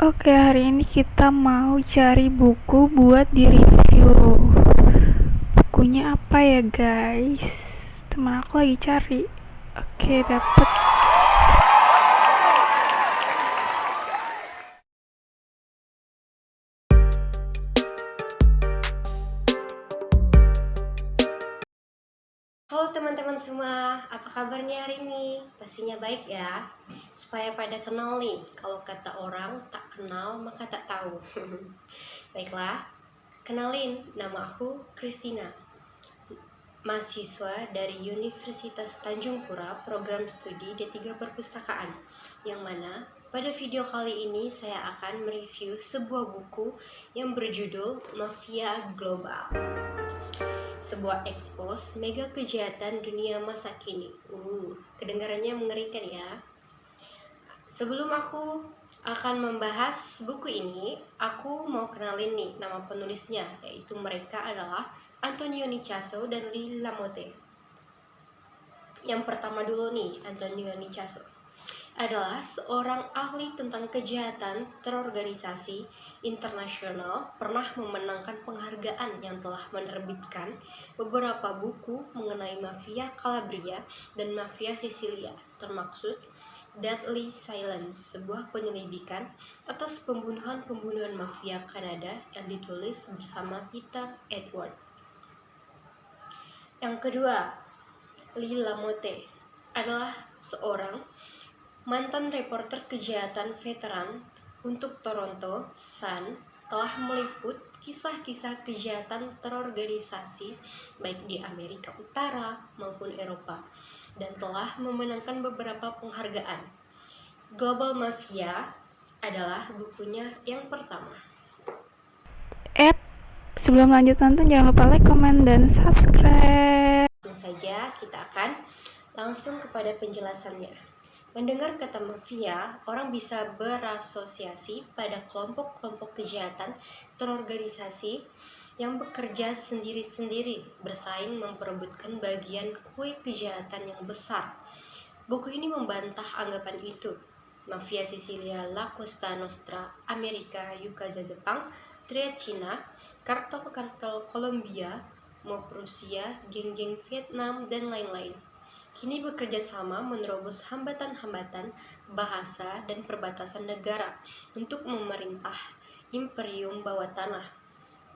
Oke, hari ini kita mau cari buku buat di-review. Bukunya apa ya, guys? Teman aku lagi cari. Oke, dapet. Halo teman-teman semua, apa kabarnya hari ini? Pastinya baik ya. Supaya pada kenal nih, kalau kata orang tak kenal maka tak tahu. Baiklah, kenalin, nama aku Christina, mahasiswa dari Universitas Tanjung Pura, program studi D3 Perpustakaan, yang mana pada video kali ini saya akan mereview sebuah buku yang berjudul Mafia Global, sebuah ekspos mega kejahatan dunia masa kini. Kedengarannya mengerikan ya. Sebelum aku akan membahas buku ini, aku mau kenalin nih nama penulisnya, yaitu mereka adalah Antonio Nicaso dan Lee Lamotte. Yang pertama dulu nih, Antonio Nicaso adalah seorang ahli tentang kejahatan terorganisasi internasional, pernah memenangkan penghargaan yang telah menerbitkan beberapa buku mengenai mafia Calabria dan mafia Sisilia, termaksud Deadly Silence, sebuah penyelidikan atas pembunuhan mafia Kanada yang ditulis bersama Peter Edward. Yang kedua, Lee Lamotte adalah seorang mantan reporter kejahatan veteran untuk Toronto Sun, telah meliput kisah-kisah kejahatan terorganisasi baik di Amerika Utara maupun Eropa, dan telah memenangkan beberapa penghargaan. Global Mafia adalah bukunya yang pertama. Sebelum lanjut nonton, jangan lupa like, komen, dan subscribe. Langsung saja kita akan langsung kepada penjelasannya. Mendengar kata mafia, orang bisa berasosiasi pada kelompok-kelompok kejahatan terorganisasi yang bekerja sendiri-sendiri, bersaing memperebutkan bagian kue kejahatan yang besar. Buku ini membantah anggapan itu. Mafia Sisilia, La Cosa Nostra, Amerika, Yakuza Jepang, Triad Cina, kartel-kartel Kolombia, MOB Rusia, geng-geng Vietnam, dan lain-lain kini bekerja sama menerobos hambatan-hambatan bahasa dan perbatasan negara untuk memerintah imperium bawah tanah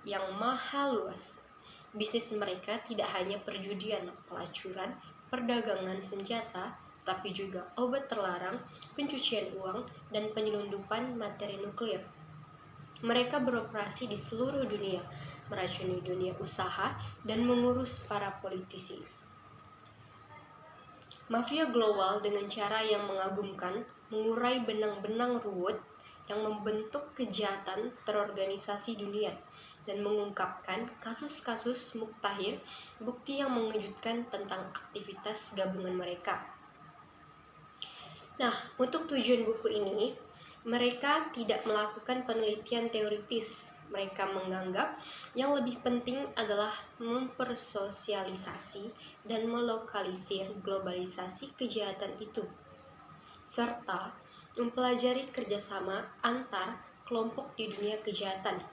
yang maha luas. Bisnis mereka tidak hanya perjudian, pelacuran, perdagangan senjata, tapi juga obat terlarang, pencucian uang, dan penyelundupan materi nuklir. Mereka beroperasi di seluruh dunia, meracuni dunia usaha, dan mengurus para politisi. Mafia global dengan cara yang mengagumkan mengurai benang-benang ruwet yang membentuk kejahatan terorganisasi dunia dan mengungkapkan kasus-kasus muktahir, bukti yang mengejutkan tentang aktivitas gabungan mereka. Nah, untuk tujuan buku ini, mereka tidak melakukan penelitian teoritis. Mereka menganggap yang lebih penting adalah mempersosialisasi dan melokalisir globalisasi kejahatan itu, serta mempelajari kerjasama antar kelompok di dunia kejahatan.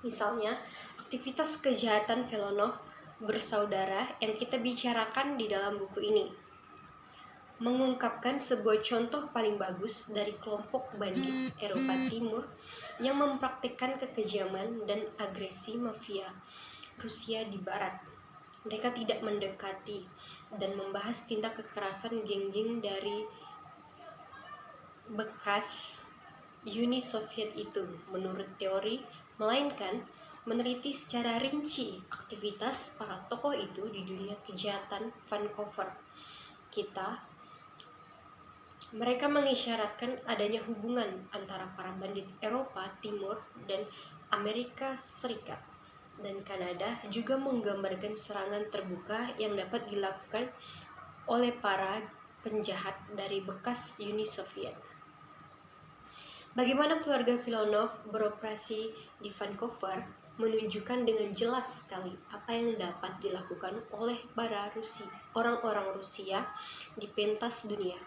Misalnya, aktivitas kejahatan Velonov bersaudara yang kita bicarakan di dalam buku ini mengungkapkan sebuah contoh paling bagus dari kelompok bandit Eropa Timur yang mempraktikkan kekejaman dan agresi mafia Rusia di barat. Mereka tidak mendekati dan membahas tindak kekerasan geng-geng dari bekas Uni Soviet itu menurut teori, melainkan meneliti secara rinci aktivitas para tokoh itu di dunia kejahatan Vancouver. Mereka mengisyaratkan adanya hubungan antara para bandit Eropa Timur dan Amerika Serikat, dan Kanada juga menggambarkan serangan terbuka yang dapat dilakukan oleh para penjahat dari bekas Uni Soviet. Bagaimana keluarga Villanov beroperasi di Vancouver menunjukkan dengan jelas sekali apa yang dapat dilakukan oleh para orang-orang Rusia di pentas dunia.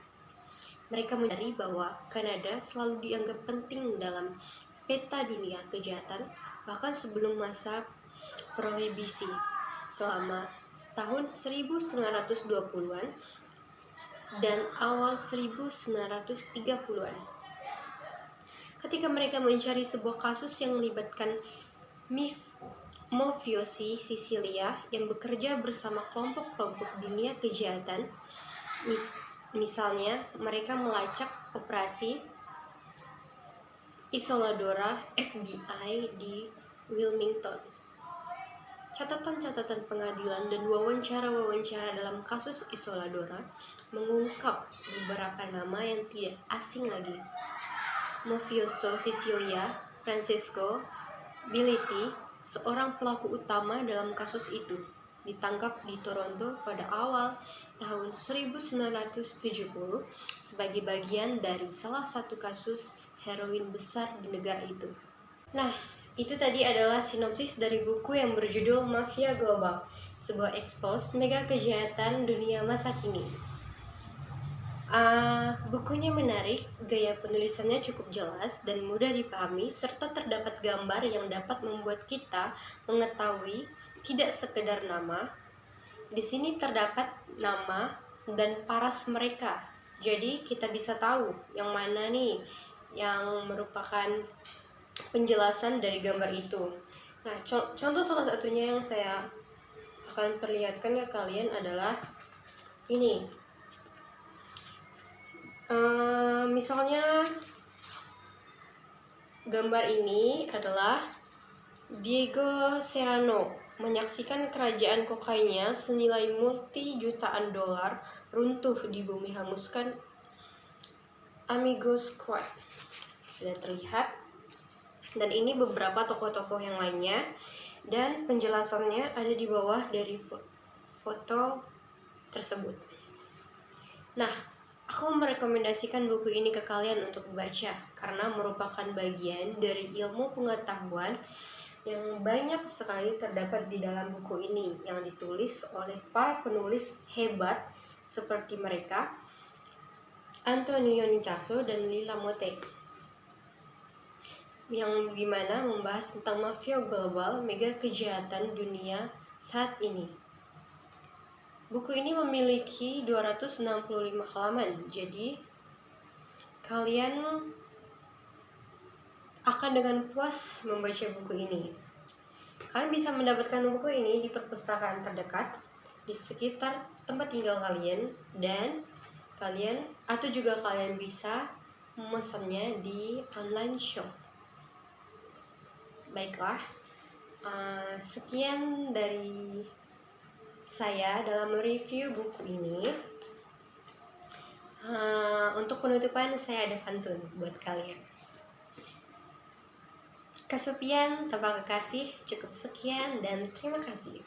Mereka menyadari bahwa Kanada selalu dianggap penting dalam peta dunia kejahatan bahkan sebelum masa prohibisi selama tahun 1920-an dan awal 1930-an. Ketika mereka mencari sebuah kasus yang melibatkan mafiosi Sisilia yang bekerja bersama kelompok-kelompok dunia kejahatan, misalnya mereka melacak operasi Isolladora FBI di Wilmington. Catatan-catatan pengadilan dan wawancara-wawancara dalam kasus Isolladora mengungkap beberapa nama yang tidak asing lagi. Mafioso Sisilia, Francesco Bilitti, seorang pelaku utama dalam kasus itu, ditangkap di Toronto pada awal tahun 1970 sebagai bagian dari salah satu kasus heroin besar di negara itu. Nah, itu tadi adalah sinopsis dari buku yang berjudul Mafia Global, sebuah ekspos mega kejahatan dunia masa kini. Bukunya menarik, gaya penulisannya cukup jelas dan mudah dipahami, serta terdapat gambar yang dapat membuat kita mengetahui tidak sekedar nama. Di sini terdapat nama dan paras mereka, jadi kita bisa tahu yang mana nih yang merupakan penjelasan dari gambar itu. Nah, contoh salah satunya yang saya akan perlihatkan ke kalian adalah ini. Misalnya gambar ini adalah Diego Serrano menyaksikan kerajaan kokainnya senilai multi-jutaan dolar runtuh di bumi hanguskan Amigos Squad. Sudah terlihat. Dan ini beberapa tokoh-tokoh yang lainnya, dan penjelasannya ada di bawah dari foto tersebut. Nah, aku merekomendasikan buku ini ke kalian untuk membaca karena merupakan bagian dari ilmu pengetahuan yang banyak sekali terdapat di dalam buku ini yang ditulis oleh para penulis hebat seperti mereka Antonio Nicaso dan Lila Motte, yang dimana membahas tentang mafia global mega kejahatan dunia saat ini. Buku ini memiliki 265 halaman, jadi kalian akan dengan puas membaca buku ini. Kalian bisa mendapatkan buku ini di perpustakaan terdekat di sekitar tempat tinggal kalian, dan kalian atau juga kalian bisa memesannya di online shop. Baiklah, sekian dari saya dalam review buku ini. Untuk penutupan saya ada pantun buat kalian. Kesepian tanpa kekasih, cukup sekian dan terima kasih.